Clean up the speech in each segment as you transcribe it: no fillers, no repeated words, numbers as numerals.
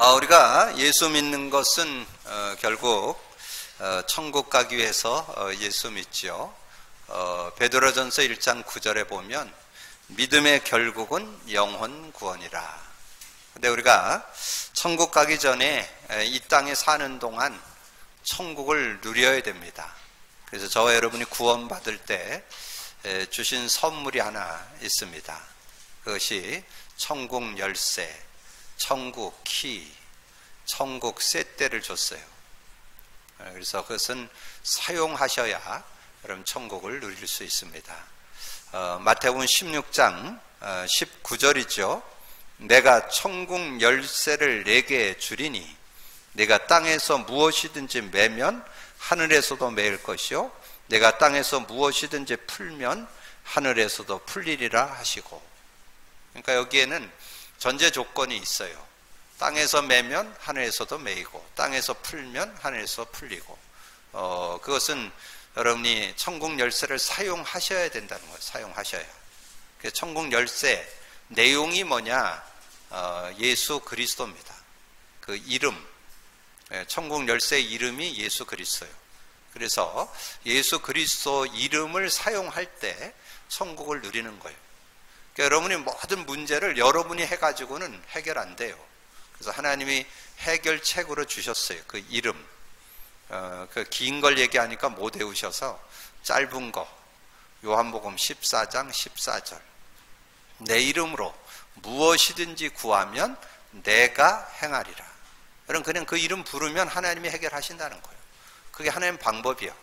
우리가 예수 믿는 것은 결국 천국 가기 위해서 예수 믿죠. 베드로전서 1장 9절에 보면 믿음의 결국은 영혼 구원이라. 근데 우리가 천국 가기 전에 이 땅에 사는 동안 천국을 누려야 됩니다. 그래서 저와 여러분이 구원받을 때 주신 선물이 하나 있습니다. 그것이 천국 열쇠, 천국 키, 천국 쇳대를 줬어요. 그래서 그것은 사용하셔야 여러분 천국을 누릴 수 있습니다. 마태복음 16장 19절이죠. 내가 천국 열쇠를 내게 주리니 내가 땅에서 무엇이든지 매면 하늘에서도 매일 것이요 내가 땅에서 무엇이든지 풀면 하늘에서도 풀리리라 하시고. 그러니까 여기에는 전제 조건이 있어요. 땅에서 매면 하늘에서도 매이고 땅에서 풀면 하늘에서 풀리고. 그것은 여러분이 천국 열쇠를 사용하셔야 된다는 거예요. 사용하셔야. 그래서 천국 열쇠 내용이 뭐냐? 예수 그리스도입니다. 그 이름, 천국 열쇠의 이름이 예수 그리스도예요. 그래서 예수 그리스도 이름을 사용할 때 천국을 누리는 거예요. 그러니까 여러분이 모든 문제를 여러분이 해가지고는 해결 안 돼요. 그래서 하나님이 해결책으로 주셨어요. 그 이름. 그 긴 걸 얘기하니까 못 외우셔서 짧은 거. 요한복음 14장 14절. 내 이름으로 무엇이든지 구하면 내가 행하리라. 여러분 그냥 그 이름 부르면 하나님이 해결하신다는 거예요. 그게 하나님 방법이에요.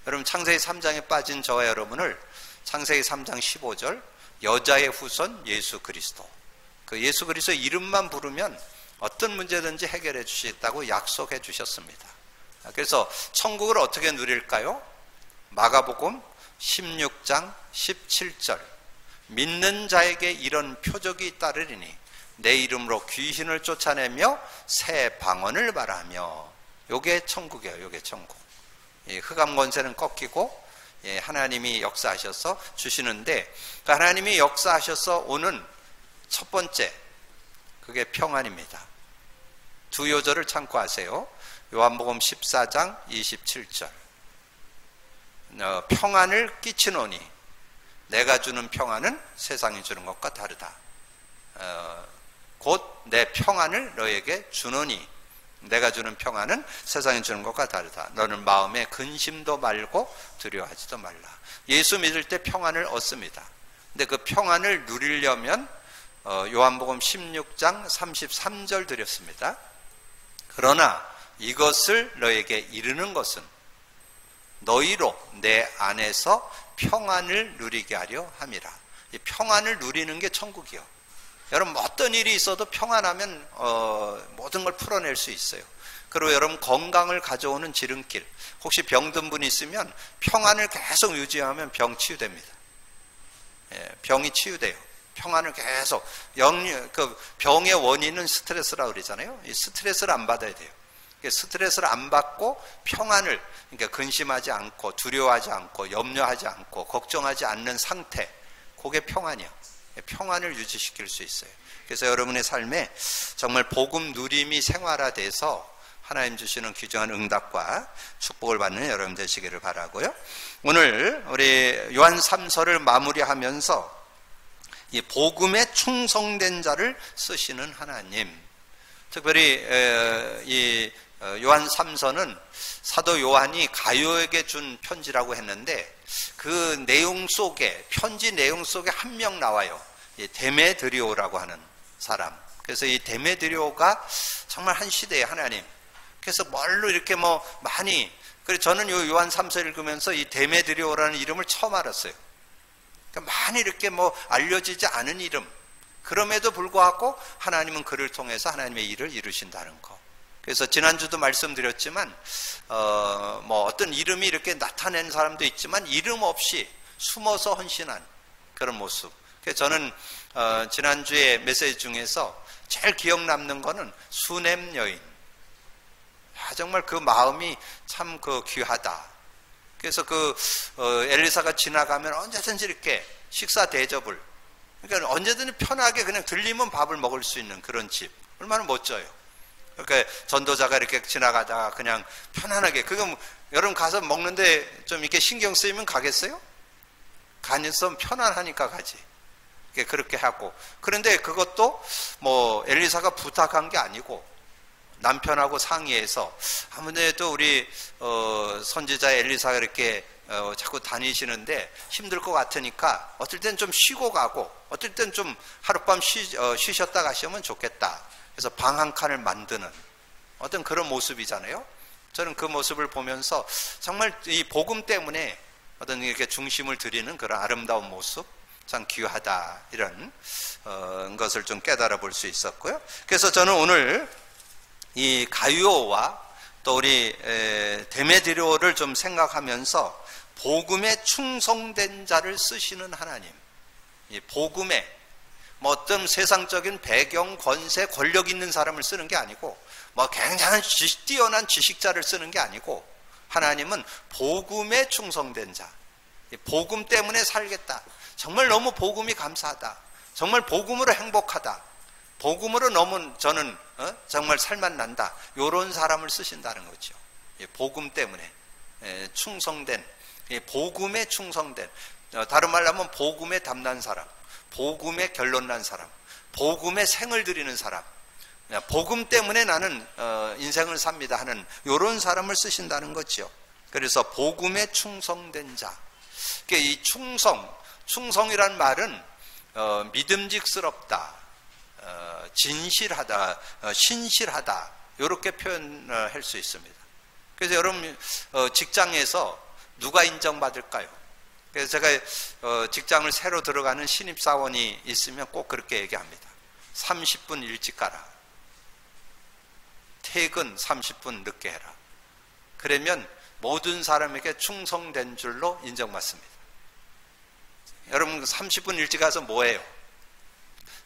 여러분 창세기 3장에 빠진 저와 여러분을 창세기 3장 15절 여자의 후손 예수 그리스도. 그 예수 그리스도 이름만 부르면 어떤 문제든지 해결해 주시겠다고 약속해 주셨습니다. 그래서 천국을 어떻게 누릴까요? 마가복음 16장 17절 믿는 자에게 이런 표적이 따르리니 내 이름으로 귀신을 쫓아내며 새 방언을 말하며. 요게 천국이에요. 요게 천국. 흑암 권세는 꺾이고 하나님이 역사하셔서 주시는데 그 하나님이 역사하셔서 오는 첫 번째 그게 평안입니다. 두 요절을 참고하세요. 요한복음 14장 27절 평안을 끼치노니 내가 주는 평안은 세상이 주는 것과 다르다. 곧 내 평안을 너에게 주노니 내가 주는 평안은 세상이 주는 것과 다르다. 너는 마음에 근심도 말고 두려워하지도 말라. 예수 믿을 때 평안을 얻습니다. 근데 그 평안을 누리려면 요한복음 16장 33절 드렸습니다. 그러나 이것을 너에게 이르는 것은 너희로 내 안에서 평안을 누리게 하려 함이라. 이 평안을 누리는 게 천국이요. 여러분 어떤 일이 있어도 평안하면 모든 걸 풀어낼 수 있어요. 그리고 여러분 건강을 가져오는 지름길. 혹시 병든 분 있으면 평안을 계속 유지하면 병 치유됩니다. 병이 치유돼요. 평안을 계속. 그 병의 원인은 스트레스라고 그러잖아요. 이 스트레스를 안 받아야 돼요. 스트레스를 안 받고 평안을, 그러니까 근심하지 않고 두려워하지 않고 염려하지 않고 걱정하지 않는 상태, 그게 평안이야. 평안을 유지시킬 수 있어요. 그래서 여러분의 삶에 정말 복음 누림이 생활화돼서 하나님 주시는 귀중한 응답과 축복을 받는 여러분 되시기를 바라고요. 오늘 우리 요한 3서를 마무리하면서 이 복음에 충성된 자를 쓰시는 하나님, 특별히 이 요한 3서는 사도 요한이 가요에게 준 편지라고 했는데 그 내용 속에, 편지 내용 속에 한 명 나와요. 데메드리오라고 하는 사람. 그래서 이 데메드리오가 정말 한 시대의 하나님. 그래서 뭘로 이렇게 많이, 그래서 저는 요 요한 3서 읽으면서 이 데메드리오라는 이름을 처음 알았어요. 그러니까 많이 이렇게 알려지지 않은 이름. 그럼에도 불구하고 하나님은 그를 통해서 하나님의 일을 이루신다는 거. 그래서 지난주도 말씀드렸지만 어떤 이름이 이렇게 나타낸 사람도 있지만 이름 없이 숨어서 헌신한 그런 모습. 그래서 저는 지난주에 메시지 중에서 제일 기억 남는 거는 수넴 여인. 정말 그 마음이 참 귀하다. 그래서 엘리사가 지나가면 언제든지 이렇게 식사 대접을, 그러니까 언제든지 편하게 그냥 들리면 밥을 먹을 수 있는 그런 집. 얼마나 멋져요. 그러니까 전도자가 이렇게 지나가다가 그냥 편안하게, 그거 여러분 가서 먹는데 좀 이렇게 신경 쓰이면 가겠어요? 가능성 편안하니까 가지. 그렇게 하고. 그런데 그것도 뭐 엘리사가 부탁한 게 아니고 남편하고 상의해서, 아무래도 우리 선지자 엘리사가 이렇게 자꾸 다니시는데 힘들 것 같으니까 어떨 땐 좀 쉬고 가고 어떨 땐 좀 하룻밤 쉬셨다 가시면 좋겠다. 그래서 방 한 칸을 만드는 어떤 그런 모습이잖아요. 저는 그 모습을 보면서 정말 이 복음 때문에 어떤 이렇게 중심을 드리는 그런 아름다운 모습, 참 귀하다, 이런 것을 좀 깨달아 볼 수 있었고요. 그래서 저는 오늘 이 가이오와 또 우리 데메드리오를 좀 생각하면서 복음에 충성된 자를 쓰시는 하나님, 이 복음에 뭐 어떤 세상적인 배경, 권세, 권력 있는 사람을 쓰는 게 아니고 뭐 굉장한 뛰어난 지식자를 쓰는 게 아니고, 하나님은 복음에 충성된 자, 복음 때문에 살겠다, 정말 너무 복음이 감사하다, 정말 복음으로 행복하다, 복음으로 너무 저는 정말 살맛 난다, 이런 사람을 쓰신다는 거죠. 복음 때문에 충성된, 복음에 충성된, 다른 말로 하면 복음에 담난 사람, 복음에 결론 난 사람, 복음에 생을 들이는 사람, 복음 때문에 나는 인생을 삽니다 하는 이런 사람을 쓰신다는 거죠. 그래서 복음에 충성된 자. 이 충성이란 말은 믿음직스럽다, 진실하다, 신실하다, 이렇게 표현할 수 있습니다. 그래서 여러분 직장에서 누가 인정받을까요? 그래서 제가 직장을 새로 들어가는 신입사원이 있으면 꼭 그렇게 얘기합니다. 30분 일찍 가라, 퇴근 30분 늦게 해라. 그러면 모든 사람에게 충성된 줄로 인정받습니다. 여러분 30분 일찍 가서 뭐해요?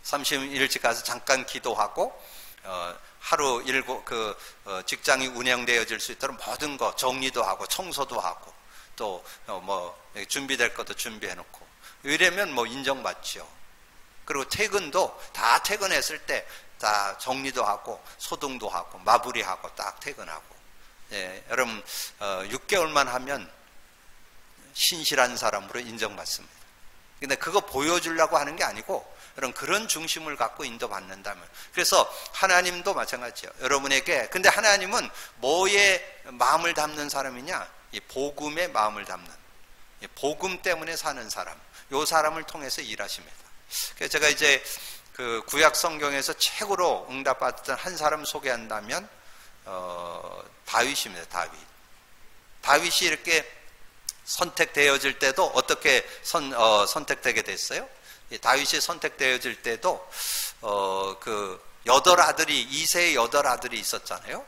30분 일찍 가서 잠깐 기도하고 하루 직장이 운영되어질 수 있도록 모든 거 정리도 하고 청소도 하고 또 뭐 준비될 것도 준비해놓고 이러면 뭐 인정받죠. 그리고 퇴근도 다 퇴근했을 때 다 정리도 하고 소등도 하고 마무리하고 딱 퇴근하고. 여러분 6개월만 하면 신실한 사람으로 인정받습니다. 근데 그거 보여주려고 하는 게 아니고 여러분 그런 중심을 갖고 인도받는다면, 그래서 하나님도 마찬가지예요. 여러분에게, 근데 하나님은 뭐에 마음을 담는 사람이냐? 이 복음의 마음을 담는, 이 복음 때문에 사는 사람, 요 사람을 통해서 일하십니다. 그래서 제가 이제 그 구약 성경에서 최고로 응답받았던 한 사람 소개한다면 다윗입니다. 다윗이 이렇게 선택되어질 때도 어떻게 선택되게 됐어요? 다윗이 선택되어질 때도 그 8아들이, 이세의 8아들이 있었잖아요.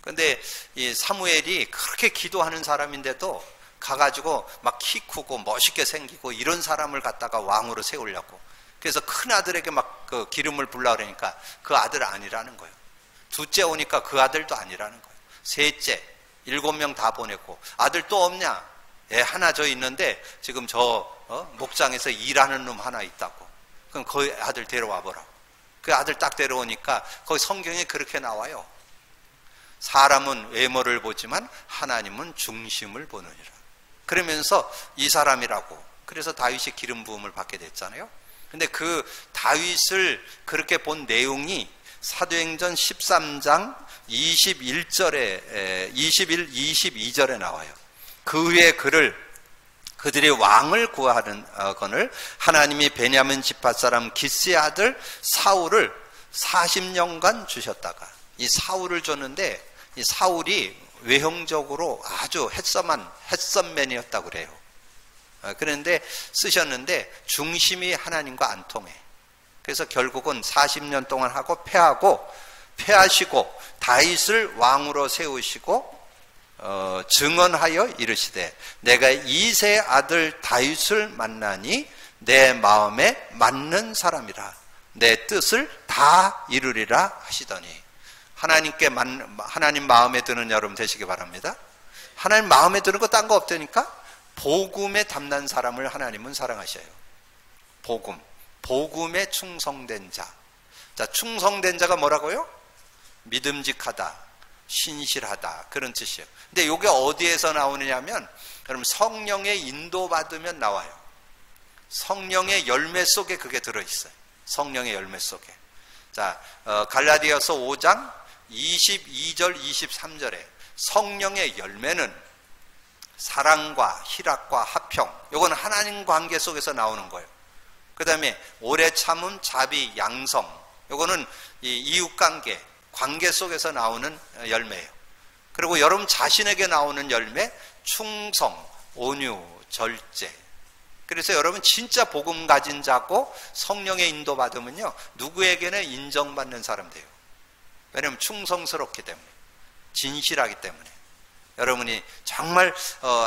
근데 이 사무엘이 그렇게 기도하는 사람인데도 가가지고 막 키 크고 멋있게 생기고 이런 사람을 갖다가 왕으로 세우려고, 그래서 큰 아들에게 막 그 기름을 부으려 그러니까 그 아들 아니라는 거예요. 둘째 오니까 그 아들도 아니라는 거예요. 셋째 7명 다 보냈고, 아들 또 없냐? 하나 저 있는데 지금 저 목장에서 일하는 놈 하나 있다고. 그럼 그 아들 데려와 보라고. 그 아들 딱 데려오니까 거기 성경에 그렇게 나와요. 사람은 외모를 보지만 하나님은 중심을 보느니라. 그러면서 이 사람이라고. 그래서 다윗이 기름 부음을 받게 됐잖아요. 근데 그 다윗을 그렇게 본 내용이 사도행전 13장 21절에 22절에 나와요. 그 후에 그들이 왕을 구하는 건을 하나님이 베냐민 지파 사람 기스의 아들 사울을 40년간 주셨다가, 이 사울을 줬는데 이 사울이 외형적으로 아주 헤썸맨이었다고 그래요. 그런데 쓰셨는데 중심이 하나님과 안 통해. 그래서 결국은 40년 동안 하고 패하시고 다윗을 왕으로 세우시고 증언하여 이르시되 내가 이새의 아들 다윗을 만나니 내 마음에 맞는 사람이라 내 뜻을 다 이루리라 하시더니, 하나님 마음에 드는 여러분 되시기 바랍니다. 하나님 마음에 드는 거 딴 거 없다니까. 복음에 담난 사람을 하나님은 사랑하셔요. 복음에 충성된 자. 자, 충성된 자가 뭐라고요? 믿음직하다, 신실하다 그런 뜻이에요. 근데 이게 어디에서 나오느냐면 여러분 성령의 인도받으면 나와요. 성령의 열매 속에 그게 들어있어요. 성령의 열매 속에. 자, 갈라디아서 5장 22절 23절에 성령의 열매는 사랑과 희락과 화평, 요건 하나님 관계 속에서 나오는 거예요. 그 다음에 오래 참음, 자비, 양성, 요거는 이 이웃관계, 관계 속에서 나오는 열매예요. 그리고 여러분 자신에게 나오는 열매, 충성, 온유, 절제. 그래서 여러분 진짜 복음 가진 자고 성령의 인도 받으면요, 누구에게나 인정받는 사람 돼요. 왜냐하면 충성스럽기 때문에, 진실하기 때문에, 여러분이 정말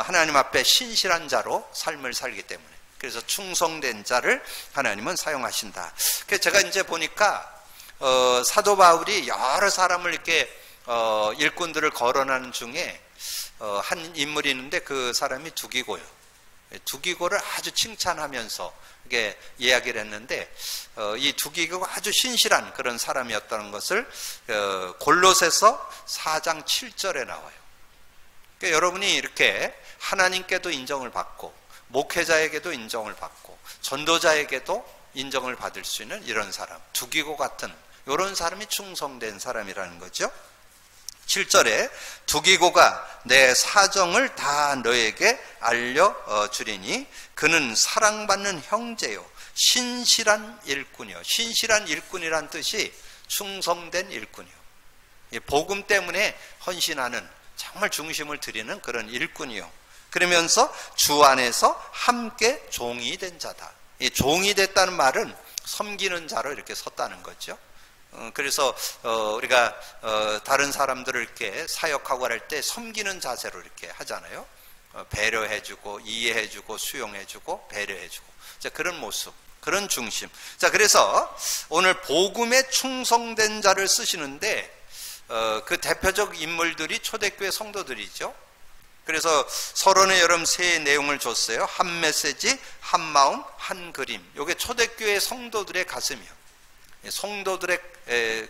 하나님 앞에 신실한 자로 삶을 살기 때문에, 그래서 충성된 자를 하나님은 사용하신다. 그래서 제가 이제 보니까 사도 바울이 여러 사람을 이렇게 일꾼들을 거론하는 중에 한 인물이 있는데 그 사람이 두기고요. 두기고를 아주 칭찬하면서 이게 이야기를 했는데, 이 두기고가 아주 신실한 그런 사람이었다는 것을 골로새서 4장 7절에 나와요. 그러니까 여러분이 이렇게 하나님께도 인정을 받고 목회자에게도 인정을 받고 전도자에게도 인정을 받을 수 있는 이런 사람, 두기고 같은 이런 사람이 충성된 사람이라는 거죠. 7절에 두기고가 내 사정을 다 너에게 알려주리니 그는 사랑받는 형제요 신실한 일꾼이요. 신실한 일꾼이란 뜻이 충성된 일꾼이요. 복음 때문에 헌신하는 정말 중심을 드리는 그런 일꾼이요. 그러면서 주 안에서 함께 종이 된 자다. 이 종이 됐다는 말은 섬기는 자로 이렇게 섰다는 거죠. 그래서 우리가 다른 사람들을 이렇게 사역하고 할 때 섬기는 자세로 이렇게 하잖아요. 배려해주고 이해해주고 수용해주고 배려해주고, 자, 그런 모습, 그런 중심. 자, 그래서 오늘 복음에 충성된 자를 쓰시는데 그 대표적 인물들이 초대교회 성도들이죠. 그래서 서론에 여러분 세 내용을 줬어요. 한 메시지, 한 마음, 한 그림. 이게 초대교회 성도들의 가슴이요. 성도들의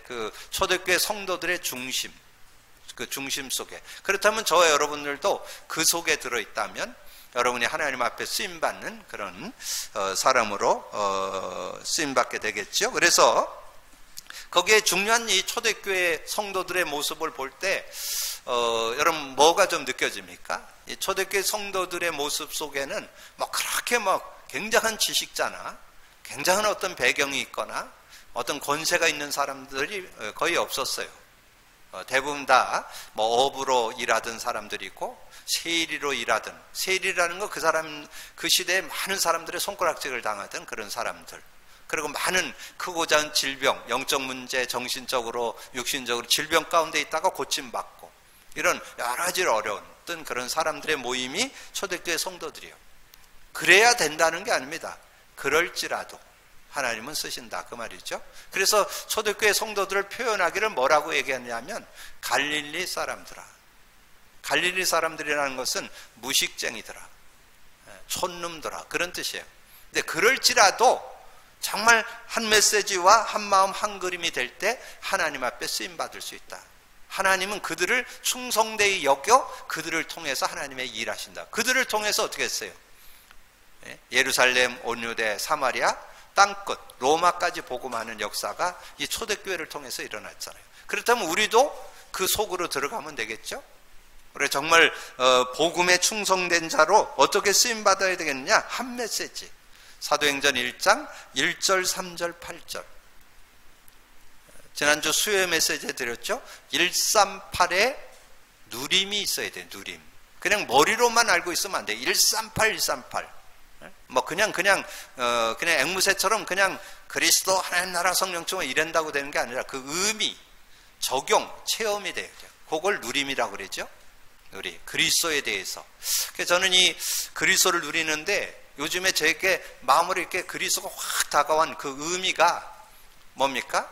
그 초대교회 성도들의 중심, 그 중심 속에. 그렇다면 저와 여러분들도 그 속에 들어있다면 여러분이 하나님 앞에 쓰임 받는 그런 사람으로 쓰임 받게 되겠죠. 그래서 거기에 중요한 이 초대교회 성도들의 모습을 볼 때 여러분 뭐가 좀 느껴집니까? 이 초대교회 성도들의 모습 속에는 뭐 그렇게 막 굉장한 지식자나 굉장한 어떤 배경이 있거나 어떤 권세가 있는 사람들이 거의 없었어요. 대부분 다 뭐 업으로 일하던 사람들이고 세리로 일하던, 세리라는 거 그 사람 그 시대에 많은 사람들의 손가락질을 당하던 그런 사람들, 그리고 많은 크고 작은 질병, 영적 문제, 정신적으로 육신적으로 질병 가운데 있다가 고침받고 이런 여러 가지 어려웠던 그런 사람들의 모임이 초대교회 성도들이요. 그래야 된다는 게 아닙니다. 그럴지라도 하나님은 쓰신다, 그 말이죠. 그래서 초대교회 성도들을 표현하기를 뭐라고 얘기하냐면 갈릴리 사람들아. 갈릴리 사람들이라는 것은 무식쟁이들아, 촌놈들아, 그런 뜻이에요. 근데 그럴지라도 정말 한 메시지와 한 마음 한 그림이 될 때 하나님 앞에 쓰임받을 수 있다. 하나님은 그들을 충성되이 여겨 그들을 통해서 하나님의 일하신다. 그들을 통해서 어떻게 했어요? 예루살렘, 온 유대, 사마리아, 땅끝, 로마까지 복음하는 역사가 이 초대교회를 통해서 일어났잖아요. 그렇다면 우리도 그 속으로 들어가면 되겠죠? 우리 정말 복음에 충성된 자로 어떻게 쓰임받아야 되겠느냐? 한 메시지. 사도행전 1장 1절, 3절, 8절. 지난주 수요일 메시지에 드렸죠? 138에 누림이 있어야 돼, 누림. 그냥 머리로만 알고 있으면 안 돼. 138, 138. 뭐 그냥 앵무새처럼 그냥 그리스도 하나님 나라 성령처럼 이런다고 되는 게 아니라 그 의미, 적용, 체험이 돼야 돼요. 그걸 누림이라고 그러죠. 우리 그리스도에 대해서. 그래서 저는 이 그리스도를 누리는데 요즘에 저에게 마음으로 이렇게 그리스도가 확 다가온 그 의미가 뭡니까?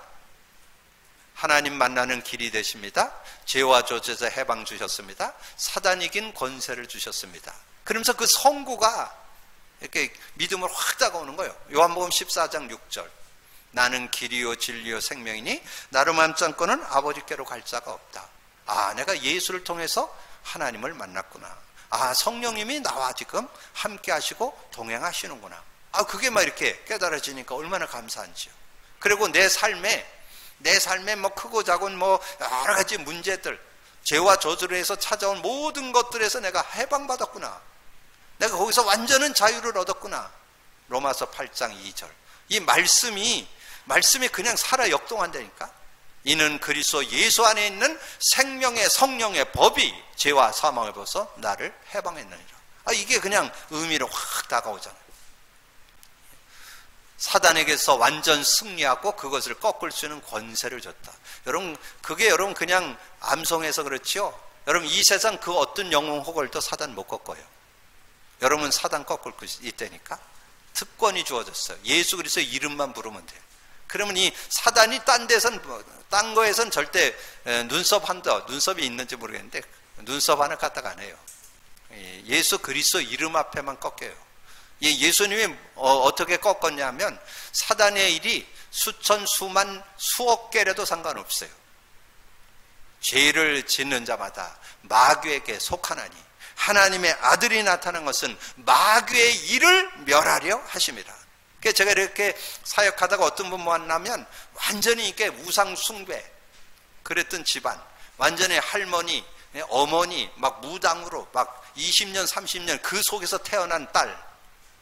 하나님 만나는 길이 되십니다. 죄와 저주에서 해방 주셨습니다. 사단 이긴 권세를 주셨습니다. 그러면서 그 선구가 이렇게 믿음으로 확 다가오는 거예요. 요한복음 14장 6절. 나는 길이요 진리요 생명이니 나로 말미암지 않고는 아버지께로 갈 자가 없다. 아, 내가 예수를 통해서 하나님을 만났구나. 아, 성령님이 나와 지금 함께 하시고 동행하시는구나. 아, 그게 막 이렇게 깨달아지니까 얼마나 감사한지요. 그리고 내 삶에 뭐 크고 작은 뭐 여러 가지 문제들, 죄와 저주로 해서 찾아온 모든 것들에서 내가 해방받았구나. 내가 거기서 완전한 자유를 얻었구나. 로마서 8장 2절. 이 말씀이 그냥 살아 역동한다니까. 이는 그리스도 예수 안에 있는 생명의 성령의 법이 죄와 사망을 벗어 나를 해방했느니라. 아, 이게 그냥 의미로 확 다가오잖아요. 사단에게서 완전 승리하고 그것을 꺾을 수 있는 권세를 줬다. 여러분, 그게 여러분 그냥 암송해서 그렇지요. 여러분, 이 세상 그 어떤 영웅 혹을도 사단 못 꺾어요. 여러분, 사단 꺾을 수 있다니까. 특권이 주어졌어요. 예수 그리스도의 이름만 부르면 돼요. 그러면 이 사단이 딴 거에선 절대 눈썹이 있는지 모르겠는데 눈썹 하나 갖다가 안 해요. 예수 그리스도 이름 앞에만 꺾여요. 예수님이 어떻게 꺾었냐면 사단의 일이 수천, 수만, 수억 개라도 상관없어요. 죄를 짓는 자마다 마귀에게 속하나니 하나님의 아들이 나타난 것은 마귀의 일을 멸하려 하심이라. 그래서 제가 이렇게 사역하다가 어떤 분 만나면 완전히 이게 우상 숭배 그랬던 집안, 완전히 할머니, 어머니 막 무당으로 막 20년, 30년 그 속에서 태어난 딸,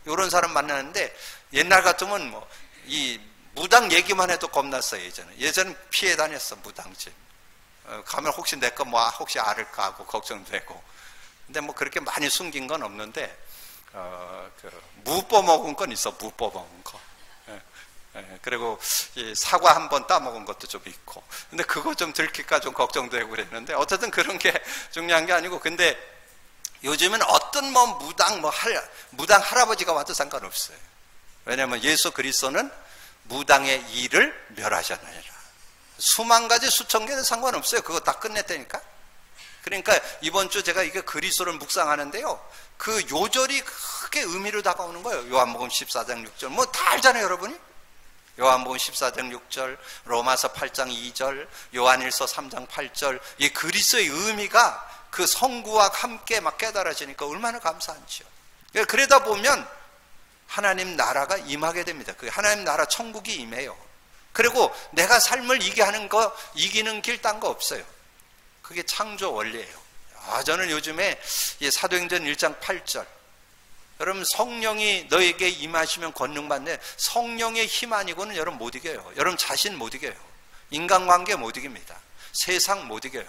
이런 사람 만나는데 옛날 같으면 뭐 이 무당 얘기만 해도 겁났어요. 예전엔 피해 다녔어. 무당집 가면 혹시 내 거 뭐 혹시 알을까 하고 걱정되고. 근데 뭐 그렇게 많이 숨긴 건 없는데 무 뽑아먹은 건 있어. 무 뽑아먹은 거. 그리고 이 사과 한 번 따먹은 것도 좀 있고. 근데 그거 좀 들킬까 좀 걱정되고 그랬는데 어쨌든 그런 게 중요한 게 아니고, 근데 요즘은 어떤 뭐 무당 할아버지가 와도 상관없어요. 왜냐하면 예수 그리스도는 무당의 일을 멸하셨느니라. 수만 가지 수천 개도 상관없어요. 그거 다 끝냈다니까. 그러니까 이번 주 제가 이게 그리스도를 묵상하는데요, 그 요절이 크게 의미로 다가오는 거예요. 요한복음 14장 6절 뭐 다 알잖아요, 여러분이. 요한복음 14장 6절, 로마서 8장 2절, 요한일서 3장 8절, 이 그리스도의 의미가 그 성구와 함께 막 깨달아지니까 얼마나 감사한지요. 그러다 보면 하나님 나라가 임하게 됩니다. 그 하나님 나라 천국이 임해요. 그리고 내가 삶을 이기는 길 딴 거 없어요. 그게 창조 원리예요. 저는 요즘에 사도행전 1장 8절, 여러분 성령이 너에게 임하시면 권능받네. 성령의 힘 아니고는 여러분 못 이겨요. 여러분 자신 못 이겨요. 인간관계 못 이깁니다. 세상 못 이겨요.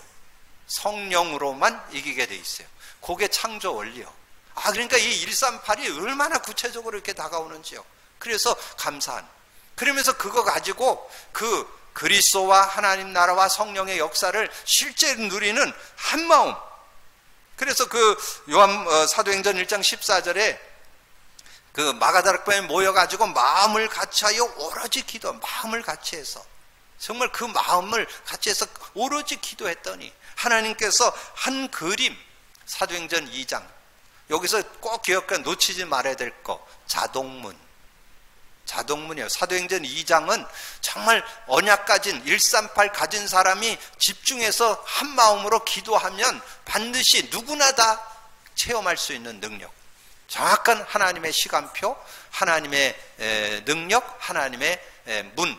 성령으로만 이기게 돼 있어요. 그게 창조 원리요. 그러니까 이 138이 얼마나 구체적으로 이렇게 다가오는지요. 그래서 감사한. 그러면서 그거 가지고 그 그리스도와 하나님 나라와 성령의 역사를 실제 누리는 한 마음. 그래서 그 사도행전 1장 14절에 그 마가다락방에 모여가지고 마음을 같이하여 오로지 기도, 마음을 같이해서 정말 그 마음을 같이해서 오로지 기도했더니 하나님께서 한 그림, 사도행전 2장, 여기서 꼭 기억해 놓치지 말아야 될 거, 자동문이에요. 사도행전 2장은 정말 언약 가진 138 가진 사람이 집중해서 한 마음으로 기도하면 반드시 누구나 다 체험할 수 있는 능력, 정확한 하나님의 시간표, 하나님의 능력, 하나님의 문,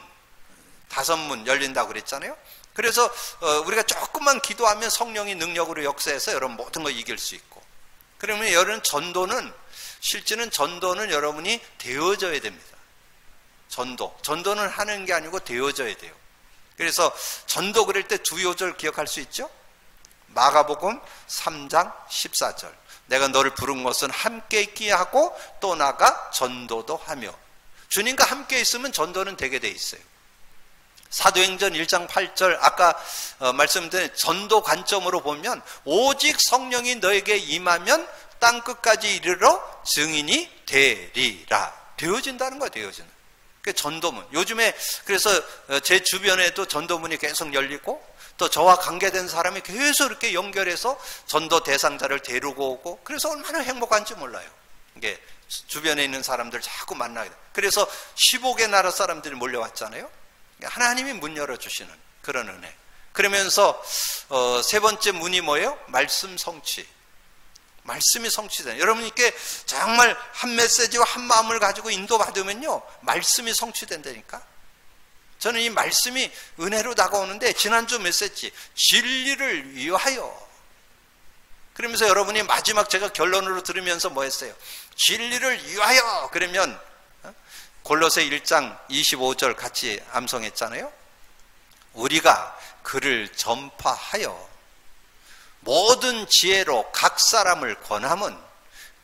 5문 열린다고 그랬잖아요. 그래서 우리가 조금만 기도하면 성령이 능력으로 역사해서 여러분 모든 거 이길 수 있고. 그러면 여러분 실제는 전도는 여러분이 되어져야 됩니다. 전도는 하는 게 아니고 되어져야 돼요. 그래서 전도 그럴 때 두 요절 기억할 수 있죠? 마가복음 3장 14절, 내가 너를 부른 것은 함께 있게 하고 또 나가 전도도 하며. 주님과 함께 있으면 전도는 되게 돼 있어요. 사도행전 1장 8절 아까 말씀드린 전도 관점으로 보면 오직 성령이 너에게 임하면 땅끝까지 이르러 증인이 되리라. 되어진다는 거예요. 되어지는. 그 전도문. 요즘에 그래서 제 주변에도 전도문이 계속 열리고 또 저와 관계된 사람이 계속 이렇게 연결해서 전도 대상자를 데리고 오고, 그래서 얼마나 행복한지 몰라요. 이게 주변에 있는 사람들 자꾸 만나게 돼. 그래서 15개 나라 사람들이 몰려왔잖아요. 하나님이 문 열어주시는 그런 은혜. 그러면서 세 번째 문이 뭐예요? 말씀 성취. 말씀이 성취되는. 여러분께 정말 한 메시지와 한 마음을 가지고 인도받으면요, 말씀이 성취된다니까. 저는 이 말씀이 은혜로 다가오는데, 지난주 메시지 진리를 위하여, 그러면서 여러분이 마지막 제가 결론으로 들으면서 뭐 했어요? 진리를 위하여. 그러면 골로새 1장 25절 같이 암송했잖아요. 우리가 그를 전파하여 모든 지혜로 각 사람을 권함은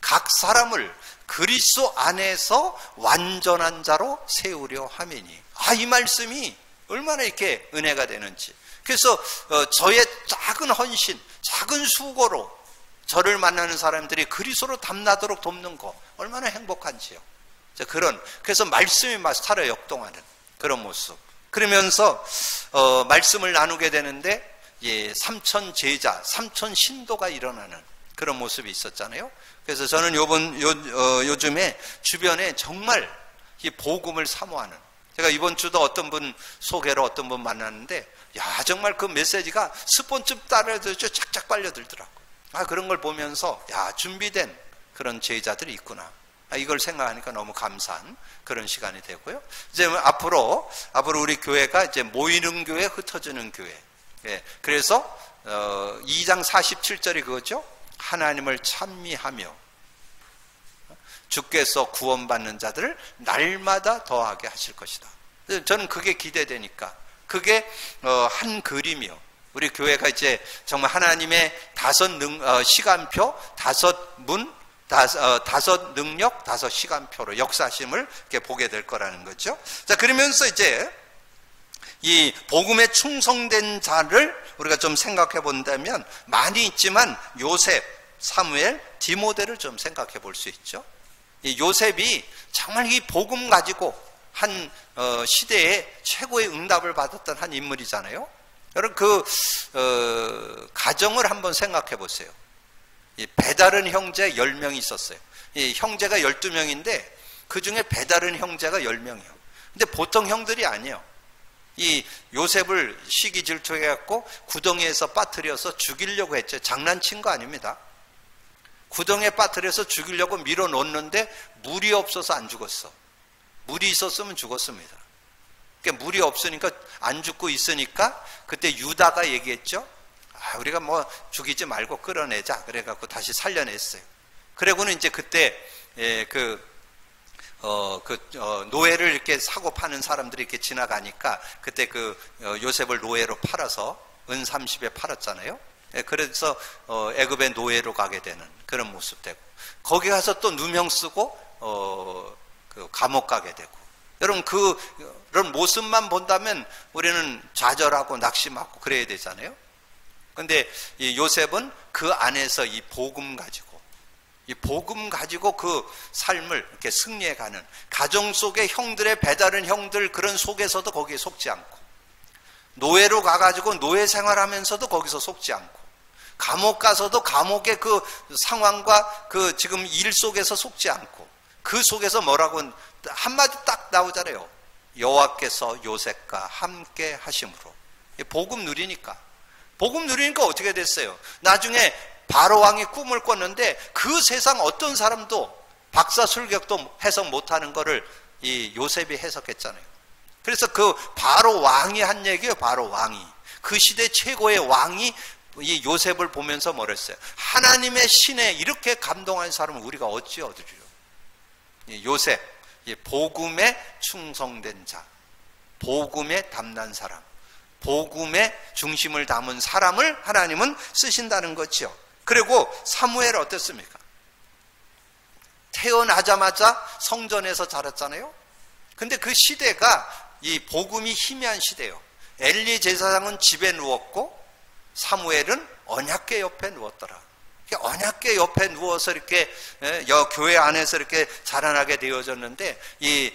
각 사람을 그리스도 안에서 완전한 자로 세우려 함이니. 이 말씀이 얼마나 이렇게 은혜가 되는지. 그래서 저의 작은 헌신, 작은 수고로 저를 만나는 사람들이 그리스도로 담나도록 돕는 거 얼마나 행복한지요. 그래서 말씀이 막 살아 역동하는 그런 모습. 그러면서 말씀을 나누게 되는데, 삼천 제자, 삼천 신도가 일어나는 그런 모습이 있었잖아요. 그래서 저는 요즘에 주변에 정말 이 복음을 사모하는, 제가 이번 주도 어떤 분 소개로 어떤 분 만났는데, 정말 그 메시지가 스폰쯤 따라들죠. 착착 빨려들더라고. 그런 걸 보면서 준비된 그런 제자들이 있구나. 이걸 생각하니까 너무 감사한 그런 시간이 되고요. 이제 앞으로 우리 교회가 이제 모이는 교회, 흩어지는 교회. 그래서 2장 47절이 그거죠. 하나님을 찬미하며 주께서 구원받는 자들을 날마다 더하게 하실 것이다. 저는 그게 기대되니까, 그게 한 그림이요. 우리 교회가 이제 정말 하나님의 시간표, 5 능력, 5 시간표로 역사심을 이렇게 보게 될 거라는 거죠. 자, 그러면서 이제 이 복음에 충성된 자를 우리가 좀 생각해 본다면, 많이 있지만 요셉, 사무엘, 디모데를 좀 생각해 볼 수 있죠. 이 요셉이 정말 이 복음 가지고 한 시대에 최고의 응답을 받았던 한 인물이잖아요. 여러분 그 가정을 한번 생각해 보세요. 이 배다른 형제 10명이 있었어요. 이 형제가 12명인데 그 중에 배다른 형제가 10명이에요. 근데 보통 형들이 아니에요. 이 요셉을 시기 질투해 갖고 구덩이에서 빠뜨려서 죽이려고 했죠. 장난친 거 아닙니다. 구덩이에 빠뜨려서 죽이려고 밀어 놓는데 물이 없어서 안 죽었어. 물이 있었으면 죽었습니다. 그러니까 물이 없으니까 안 죽고 있으니까 그때 유다가 얘기했죠. 우리가 뭐 죽이지 말고 끌어내자. 그래갖고 다시 살려냈어요. 그리고는 이제 그때 노예를 이렇게 사고 파는 사람들이 이렇게 지나가니까 그때 요셉을 노예로 팔아서 은 30에 팔았잖아요. 그래서 애굽의 노예로 가게 되는 그런 모습 되고, 거기 가서 또 누명 쓰고 감옥 가게 되고. 여러분 그런 모습만 본다면 우리는 좌절하고 낙심하고 그래야 되잖아요. 근데 이 요셉은 그 안에서 이 복음 가지고 그 삶을 이렇게 승리해가는, 가정 속의 형들의 배다른 형들 그런 속에서도 거기에 속지 않고, 노예로 가가지고 노예 생활하면서도 거기서 속지 않고, 감옥 가서도 감옥의 그 상황과 그 지금 일 속에서 속지 않고, 그 속에서 뭐라고 한마디 딱 나오잖아요. 여호와께서 요셉과 함께 하심으로. 복음 누리니까 어떻게 됐어요? 나중에 바로 왕이 꿈을 꿨는데 그 세상 어떤 사람도 박사술격도 해석 못하는 거를 이 요셉이 해석했잖아요. 그래서 그 바로 왕이 한 얘기예요. 바로 왕이, 그 시대 최고의 왕이 이 요셉을 보면서 뭐랬어요? 하나님의 신에 이렇게 감동한 사람은 우리가 어찌 얻으리요? 요셉, 복음에 충성된 자, 복음에 담난 사람, 복음의 중심을 담은 사람을 하나님은 쓰신다는 거죠. 그리고 사무엘 어땠습니까? 태어나자마자 성전에서 자랐잖아요. 근데 그 시대가 이 복음이 희미한 시대예요. 엘리 제사장은 집에 누웠고 사무엘은 언약궤 옆에 누웠더라. 언약궤 옆에 누워서 이렇게 교회 안에서 이렇게 자라나게 되어졌는데, 이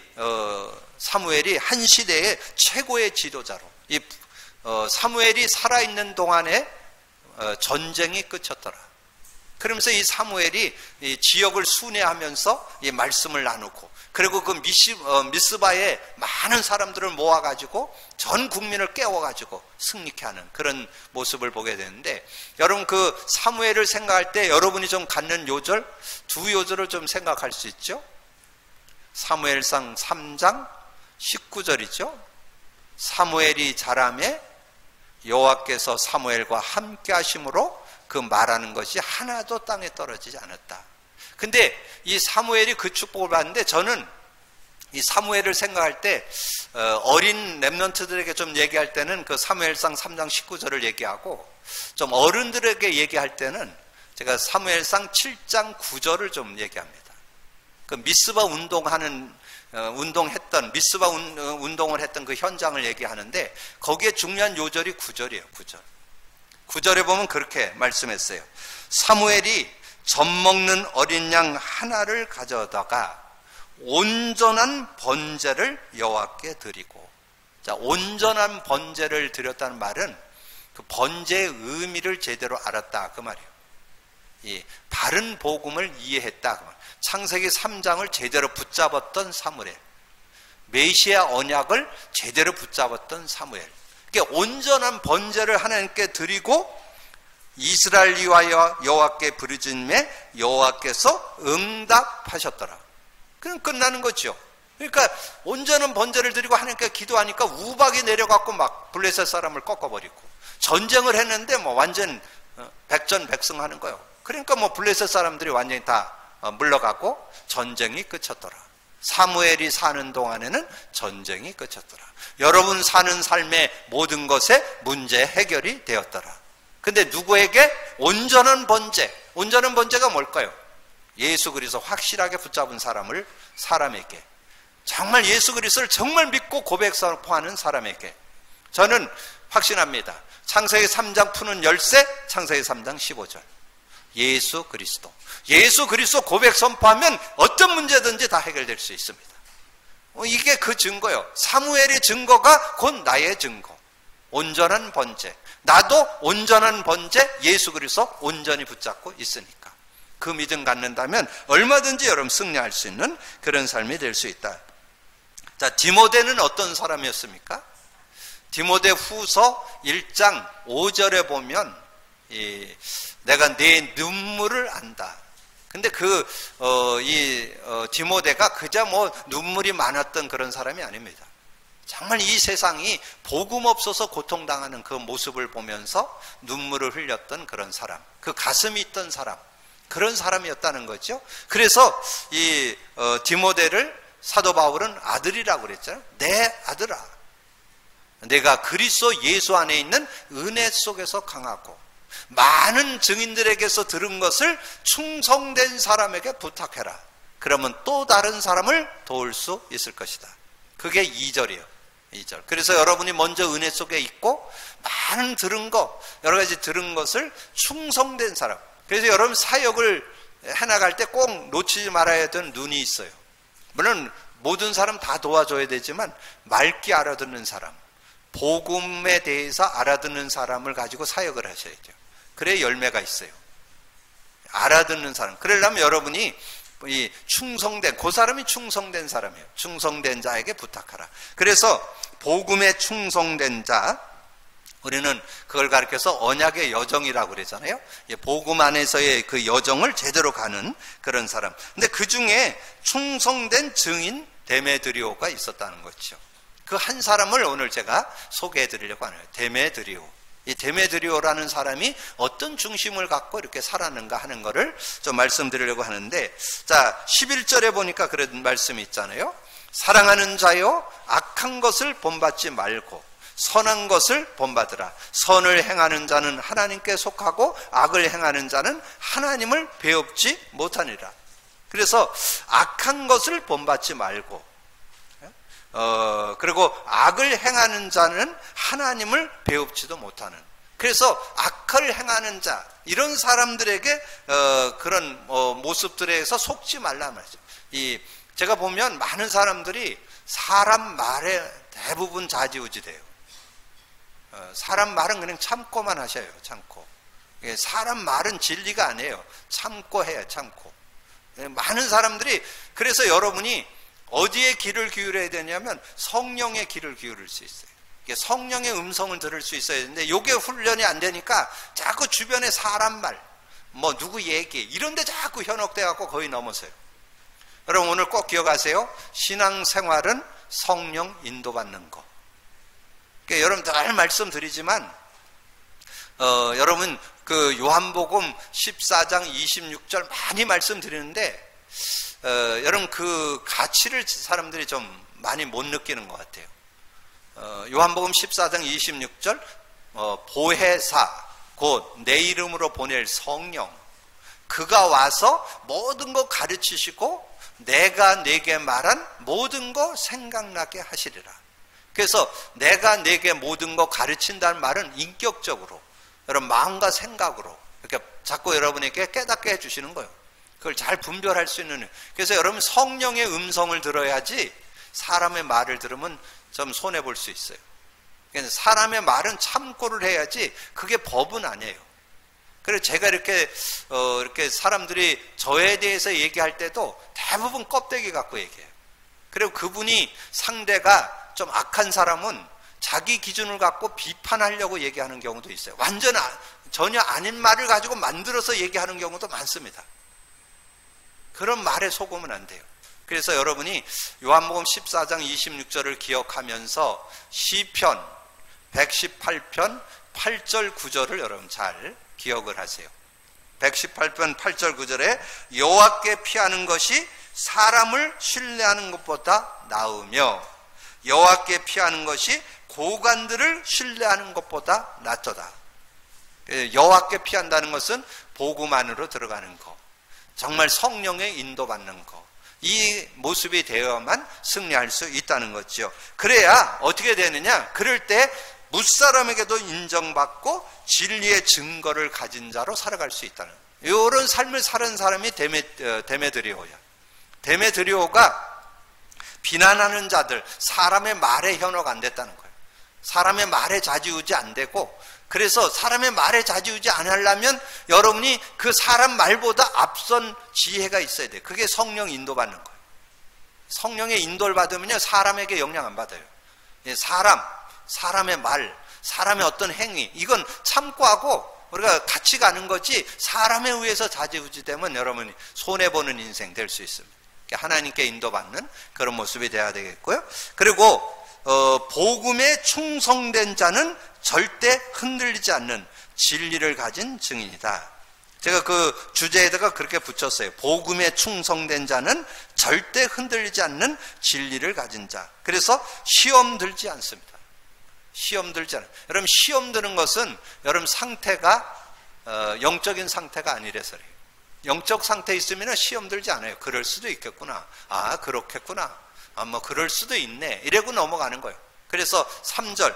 사무엘이 한 시대의 최고의 지도자로, 이 사무엘이 살아있는 동안에 전쟁이 끝쳤더라. 그러면서 이 사무엘이 이 지역을 순회하면서 이 말씀을 나누고, 그리고 그 미스바에 많은 사람들을 모아가지고 전 국민을 깨워가지고 승리케 하는 그런 모습을 보게 되는데, 여러분 그 사무엘을 생각할 때 여러분이 좀 갖는 요절, 두 요절을 좀 생각할 수 있죠. 사무엘상 3장 19절이죠. 사무엘이 자라매 여호와께서 사무엘과 함께 하심으로 그 말하는 것이 하나도 땅에 떨어지지 않았다. 근데 이 사무엘이 그 축복을 받는데, 저는 이 사무엘을 생각할 때 어린 렘넌트들에게 좀 얘기할 때는 그 사무엘상 3장 19절을 얘기하고, 좀 어른들에게 얘기할 때는 제가 사무엘상 7장 9절을 좀 얘기합니다. 그 미스바 운동을 했던 그 현장을 얘기하는데, 거기에 중요한 요절이 9절이에요. 9절에 보면 그렇게 말씀했어요. 사무엘이 젖 먹는 어린 양 하나를 가져다가 온전한 번제를 여호와께 드리고. 자, 온전한 번제를 드렸다는 말은 그 번제의 의미를 제대로 알았다 그 말이에요. 이 바른 복음을 이해했다 그 말. 창세기 3장을 제대로 붙잡았던 사무엘, 메시아 언약을 제대로 붙잡았던 사무엘. 그러니까 온전한 번제를 하나님께 드리고 이스라엘 위하여 여호와께 부르짖음에 여호와께서 응답하셨더라. 그럼 끝나는 거죠. 그러니까 온전한 번제를 드리고 하나님께 기도하니까 우박이 내려갖고 막 블레셋 사람을 꺾어버리고, 전쟁을 했는데 뭐 완전 백전백승하는 거예요. 그러니까 뭐 블레셋 사람들이 완전히 다 물러가고 전쟁이 끝쳤더라. 사무엘이 사는 동안에는 전쟁이 끝쳤더라. 여러분 사는 삶의 모든 것에 문제 해결이 되었더라. 근데 누구에게? 온전한 번제. 온전한 번제가 뭘까요? 예수 그리스도 확실하게 붙잡은 사람에게, 정말 예수 그리스도를 정말 믿고 고백 선포하는 사람에게. 저는 확신합니다. 창세기 3장 푸는 열쇠, 창세기 3장 15절. 예수 그리스도 고백 선포하면 어떤 문제든지 다 해결될 수 있습니다. 이게 그 증거예요. 사무엘의 증거가 곧 나의 증거. 온전한 번제. 나도 온전한 번제, 예수 그리스도 온전히 붙잡고 있으니까. 그 믿음 갖는다면 얼마든지 여러분 승리할 수 있는 그런 삶이 될 수 있다. 자, 디모데는 어떤 사람이었습니까? 디모데 후서 1장 5절에 보면 내가 내 눈물을 안다. 근데 디모데가 그저 뭐 눈물이 많았던 그런 사람이 아닙니다. 정말 이 세상이 복음 없어서 고통당하는 그 모습을 보면서 눈물을 흘렸던 그런 사람, 그 가슴이 있던 사람, 그런 사람이었다는 거죠. 그래서 디모데를 사도 바울은 아들이라고 그랬잖아요. 내 아들아, 내가 그리스도 예수 안에 있는 은혜 속에서 강하고 많은 증인들에게서 들은 것을 충성된 사람에게 부탁해라. 그러면 또 다른 사람을 도울 수 있을 것이다. 그게 2절이에요. 2절. 그래서 여러분이 먼저 은혜 속에 있고 많은 들은 거, 여러 가지 들은 것을 충성된 사람. 그래서 여러분 사역을 해나갈 때 꼭 놓치지 말아야 되는 눈이 있어요. 물론 모든 사람 다 도와줘야 되지만 맑게 알아듣는 사람, 복음에 대해서 알아듣는 사람을 가지고 사역을 하셔야죠. 그래야 열매가 있어요. 알아듣는 사람. 그러려면 여러분이 이 충성된, 그 사람이 충성된 사람이에요. 충성된 자에게 부탁하라. 그래서 복음에 충성된 자, 우리는 그걸 가르쳐서 언약의 여정이라고 그러잖아요. 복음 안에서의 그 여정을 제대로 가는 그런 사람. 근데 그 중에 충성된 증인 데메드리오가 있었다는 거죠. 그 한 사람을 오늘 제가 소개해 드리려고 하네요. 데메드리오. 이 데메드리오라는 사람이 어떤 중심을 갖고 이렇게 살았는가 하는 거를 좀 말씀드리려고 하는데, 자, 11절에 보니까 그런 말씀이 있잖아요. 사랑하는 자여, 악한 것을 본받지 말고 선한 것을 본받으라. 선을 행하는 자는 하나님께 속하고 악을 행하는 자는 하나님을 배웁지 못하니라. 그래서 악한 것을 본받지 말고, 그리고 악을 행하는 자는 하나님을 배웁지도 못하는. 그래서 악을 행하는 자, 이런 사람들에게 그런 모습들에서 속지 말라 말이죠. 제가 보면 많은 사람들이 사람 말에 대부분 좌지우지돼요. 사람 말은 그냥 참고만 하셔요. 참고. 사람 말은 진리가 아니에요. 참고 해요. 참고. 많은 사람들이, 그래서 여러분이 어디에 귀를 기울여야 되냐면 성령의 귀를 기울일 수 있어요. 성령의 음성을 들을 수 있어야 되는데 이게 훈련이 안 되니까 자꾸 주변에 사람 말, 뭐 누구 얘기 이런 데 자꾸 현혹돼 갖고 거의 넘어서요. 여러분 오늘 꼭 기억하세요. 신앙생활은 성령 인도받는 거. 그러니까 여러분 늘 말씀드리지만 여러분 그 요한복음 14장 26절 많이 말씀드리는데 여러분 그 가치를 사람들이 좀 많이 못 느끼는 것 같아요. 요한복음 14장 26절 보혜사 곧 내 이름으로 보낼 성령 그가 와서 모든 거 가르치시고 내가 내게 말한 모든 거 생각나게 하시리라. 그래서 내가 내게 모든 거 가르친다는 말은 인격적으로 여러분 마음과 생각으로 이렇게 자꾸 여러분에게 깨닫게 해주시는 거예요. 그걸 잘 분별할 수 있는. 그래서 여러분 성령의 음성을 들어야지 사람의 말을 들으면 좀 손해볼 수 있어요. 그래서 사람의 말은 참고를 해야지 그게 법은 아니에요. 그래서 제가 이렇게 사람들이 저에 대해서 얘기할 때도 대부분 껍데기 갖고 얘기해요. 그리고 그분이 상대가 좀 악한 사람은 자기 기준을 갖고 비판하려고 얘기하는 경우도 있어요. 완전 전혀 아닌 말을 가지고 만들어서 얘기하는 경우도 많습니다. 그런 말에 속으면 안 돼요. 그래서 여러분이 요한복음 14장 26절을 기억하면서 시편 118편 8절 9절을 여러분 잘 기억을 하세요. 118편 8절 9절에 여호와께 피하는 것이 사람을 신뢰하는 것보다 나으며 여호와께 피하는 것이 고관들을 신뢰하는 것보다 낫도다. 여호와께 피한다는 것은 복음 안으로 들어가는 것, 정말 성령의 인도받는 것, 이 모습이 되어야만 승리할 수 있다는 거죠. 그래야 어떻게 되느냐? 그럴 때 무사람에게도 인정받고 진리의 증거를 가진 자로 살아갈 수 있다는, 이런 삶을 사는 사람이 데메드리오야. 데메드리오가 비난하는 자들, 사람의 말에 현혹 안 됐다는 거예요. 사람의 말에 좌지우지 안 되고, 그래서 사람의 말에 좌지우지 안 하려면 여러분이 그 사람 말보다 앞선 지혜가 있어야 돼요. 그게 성령 인도받는 거예요. 성령의 인도를 받으면요 사람에게 영향 안 받아요. 사람의 말, 사람의 어떤 행위, 이건 참고하고 우리가 같이 가는 거지, 사람에 의해서 좌지우지 되면 여러분이 손해보는 인생 될 수 있습니다. 하나님께 인도받는 그런 모습이 돼야 되겠고요. 그리고 복음에 충성된 자는 절대 흔들리지 않는 진리를 가진 증인이다. 제가 그 주제에다가 그렇게 붙였어요. 복음에 충성된 자는 절대 흔들리지 않는 진리를 가진 자. 그래서 시험 들지 않습니다. 시험 들지 않아요. 여러분 시험 드는 것은 여러분 상태가 영적인 상태가 아니라서래요. 영적 상태에 있으면 시험 들지 않아요. 그럴 수도 있겠구나. 아 그렇겠구나. 아 뭐 그럴 수도 있네. 이러고 넘어가는 거예요. 그래서 3절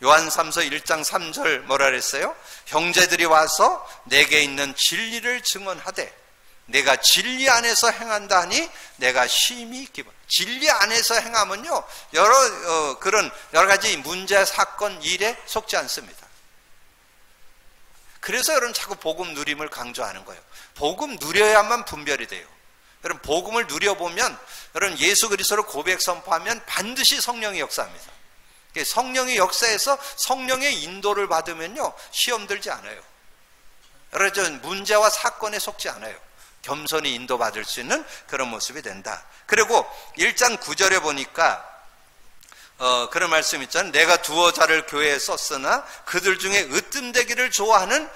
요한 3서 1장 3절 뭐라 그랬어요? 형제들이 와서 내게 있는 진리를 증언하되 내가 진리 안에서 행한다 하니 내가 심히 기뻐. 진리 안에서 행하면요 그런 여러 가지 문제, 사건, 일에 속지 않습니다. 그래서 여러분 자꾸 복음 누림을 강조하는 거예요. 복음 누려야만 분별이 돼요. 여러분 복음을 누려보면 여러분 예수 그리스도를 고백 선포하면 반드시 성령이 역사합니다. 성령의 역사에서 성령의 인도를 받으면요 시험 들지 않아요. 여러분 문제와 사건에 속지 않아요. 겸손히 인도받을 수 있는 그런 모습이 된다. 그리고 1장 9절에 보니까 그런 말씀 있잖아요. 내가 두어 자를 교회에 썼으나 그들 중에 으뜸되기를 좋아하는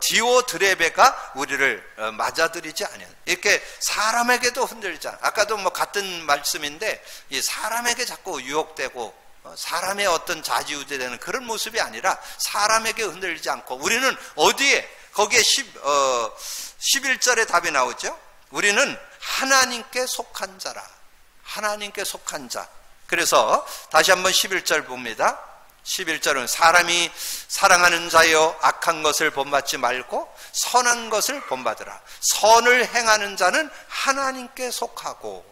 디오드레베가 우리를 맞아들이지 아니하다. 이렇게 사람에게도 흔들리지 않아. 아까도 뭐 같은 말씀인데 이 사람에게 자꾸 유혹되고 사람의 어떤 좌지우지되는 그런 모습이 아니라 사람에게 흔들리지 않고 우리는 어디에 거기에 11절에 답이 나오죠. 우리는 하나님께 속한 자라. 하나님께 속한 자. 그래서 다시 한번 11절 봅니다. 11절은 사람이 사랑하는 자여 악한 것을 본받지 말고 선한 것을 본받으라. 선을 행하는 자는 하나님께 속하고,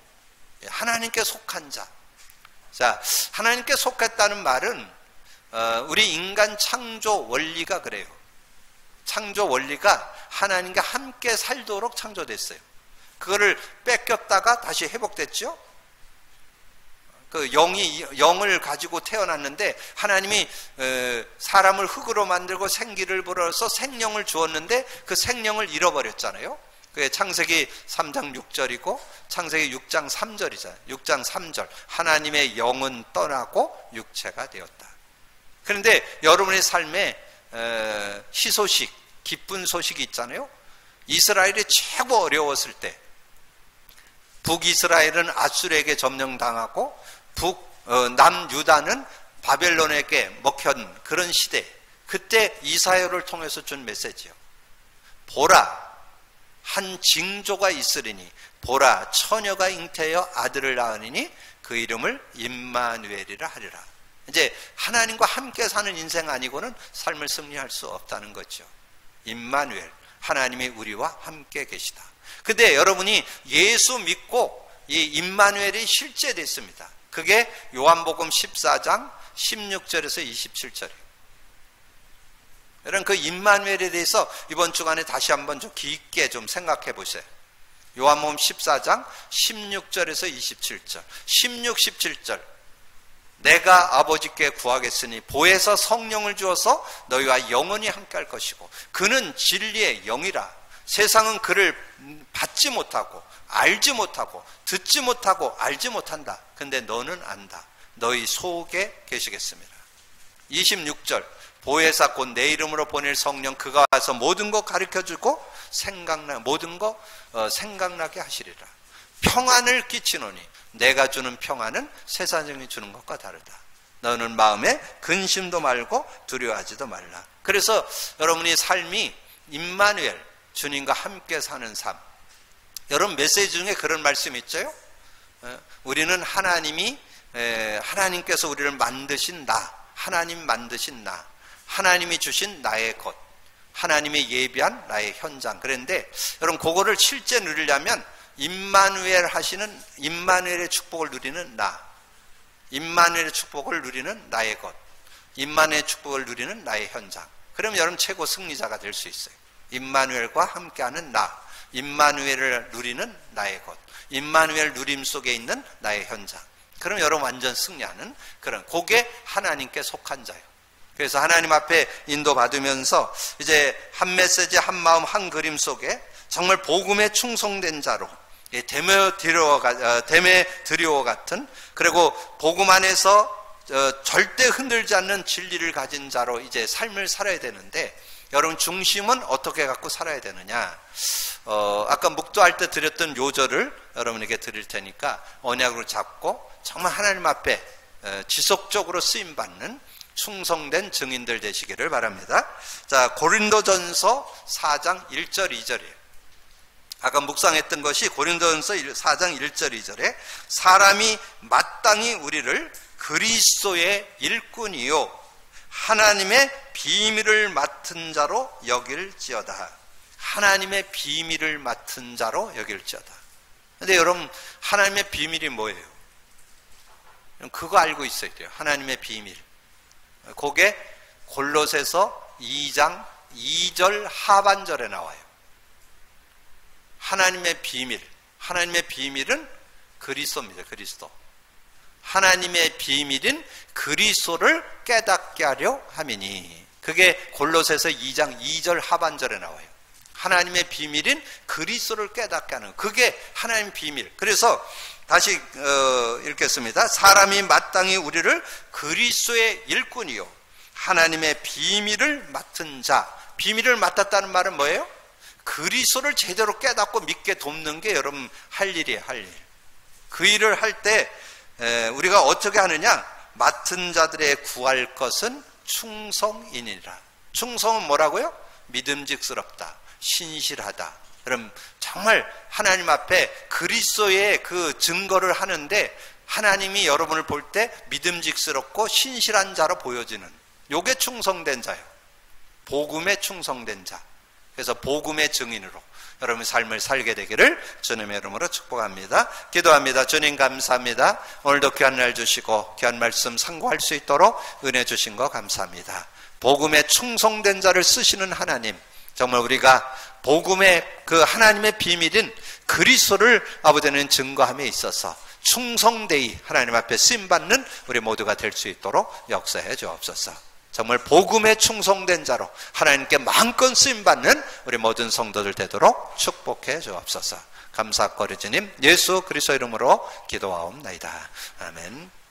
하나님께 속한 자. 자, 하나님께 속했다는 말은 우리 인간 창조 원리가 그래요. 창조 원리가 하나님과 함께 살도록 창조됐어요. 그거를 뺏겼다가 다시 회복됐죠. 그 영을 가지고 태어났는데 하나님이 사람을 흑으로 만들고 생기를 불어서 생명을 주었는데 그 생명을 잃어버렸잖아요. 그게 창세기 3장 6절이고 창세기 6장 3절이잖아요. 6장 3절. 하나님의 영은 떠나고 육체가 되었다. 그런데 여러분의 삶에 희소식, 기쁜 소식이 있잖아요. 이스라엘이 최고 어려웠을 때 북이스라엘은 아수르에게 점령당하고 남유다는 바벨론에게 먹힌 그런 시대, 그때 이사야를 통해서 준 메시지요. 보라, 한 징조가 있으리니, 보라, 처녀가 잉태하여 아들을 낳으니 그 이름을 임마누엘이라 하리라. 이제 하나님과 함께 사는 인생 아니고는 삶을 승리할 수 없다는 거죠. 임마누엘, 하나님이 우리와 함께 계시다. 근데 여러분이 예수 믿고 이 임마누엘이 실제됐습니다. 그게 요한복음 14장 16절에서 27절이에요. 여러분 그 임마누엘에 대해서 이번 주간에 다시 한번 좀 깊게 좀 생각해 보세요. 요한복음 14장 16절에서 27절, 16, 17절. 내가 아버지께 구하겠으니 보혜사 성령을 주어서 너희와 영원히 함께 할 것이고 그는 진리의 영이라. 세상은 그를 받지 못하고 알지 못하고 듣지 못하고 알지 못한다. 근데 너는 안다. 너희 속에 계시겠습니다. 26절. 보혜사 곧 내 이름으로 보낼 성령 그가 와서 모든 것 가르쳐주고 모든 것 생각나게 하시리라. 평안을 끼치노니 내가 주는 평안은 세상이 주는 것과 다르다. 너는 마음에 근심도 말고 두려워하지도 말라. 그래서 여러분이 삶이 임마누엘, 주님과 함께 사는 삶. 여러분 메시지 중에 그런 말씀 있죠? 우리는 하나님께서 우리를 만드신 나, 하나님 만드신 나, 하나님이 주신 나의 것, 하나님이 예비한 나의 현장. 그런데 여러분 그거를 실제 누리려면 임마누엘 하시는 임마누엘의 축복을 누리는 나, 임마누엘의 축복을 누리는 나의 것, 임마누엘의 축복을 누리는 나의 현장. 그럼 여러분 최고 승리자가 될 수 있어요. 임마누엘과 함께하는 나, 임마누엘을 누리는 나의 것, 임마누엘 누림 속에 있는 나의 현장. 그럼 여러분 완전 승리하는 그런, 그게 하나님께 속한 자예요. 그래서 하나님 앞에 인도받으면서 이제 한 메시지, 한 마음, 한 그림 속에 정말 복음에 충성된 자로, 데메드리오 같은, 그리고 복음 안에서 절대 흔들지 않는 진리를 가진 자로 이제 삶을 살아야 되는데, 여러분 중심은 어떻게 갖고 살아야 되느냐? 아까 묵도할 때 드렸던 요절을 여러분에게 드릴 테니까 언약으로 잡고 정말 하나님 앞에 지속적으로 쓰임받는 충성된 증인들 되시기를 바랍니다. 자, 고린도전서 4장 1절 2절이에요. 아까 묵상했던 것이 고린도전서 4장 1절 2절에 사람이 마땅히 우리를 그리스도의 일꾼이요 하나님의 비밀을 맡은 자로 여길지어다. 하나님의 비밀을 맡은 자로 여길지어다. 근데 여러분 하나님의 비밀이 뭐예요? 그거 알고 있어야 돼요. 하나님의 비밀. 그게 골로새서 2장 2절 하반절에 나와요. 하나님의 비밀. 하나님의 비밀은 그리스도입니다. 그리스도. 하나님의 비밀인 그리스도를 깨닫게 하려 함이니. 그게 골로새서 2장 2절 하반절에 나와요. 하나님의 비밀인 그리스도를 깨닫게 하는, 그게 하나님의 비밀. 그래서 다시 읽겠습니다. 사람이 마땅히 우리를 그리스도의 일꾼이요 하나님의 비밀을 맡은 자. 비밀을 맡았다는 말은 뭐예요? 그리스도를 제대로 깨닫고 믿게 돕는 게 여러분 할 일이에요. 할 일. 그 일을 할 때 우리가 어떻게 하느냐? 맡은 자들의 구할 것은 충성이니라. 충성은 뭐라고요? 믿음직스럽다, 신실하다. 그럼 정말 하나님 앞에 그리스도의 그 증거를 하는데 하나님이 여러분을 볼 때 믿음직스럽고 신실한 자로 보여지는, 요게 충성된 자예요. 복음에 충성된 자. 그래서 복음의 증인으로 여러분의 삶을 살게 되기를 주님의 이름으로 축복합니다. 기도합니다. 주님 감사합니다. 오늘도 귀한 날 주시고 귀한 말씀 상고할 수 있도록 은혜 주신 거 감사합니다. 복음에 충성된 자를 쓰시는 하나님, 정말 우리가 복음의 그 하나님의 비밀인 그리스도를 아버지는 증거함에 있어서 충성되이 하나님 앞에 쓰임받는 우리 모두가 될 수 있도록 역사해 주옵소서. 정말 복음에 충성된 자로 하나님께 마음껏 쓰임받는 우리 모든 성도들 되도록 축복해 주옵소서. 감사거리 주님 예수 그리스도 이름으로 기도하옵나이다. 아멘.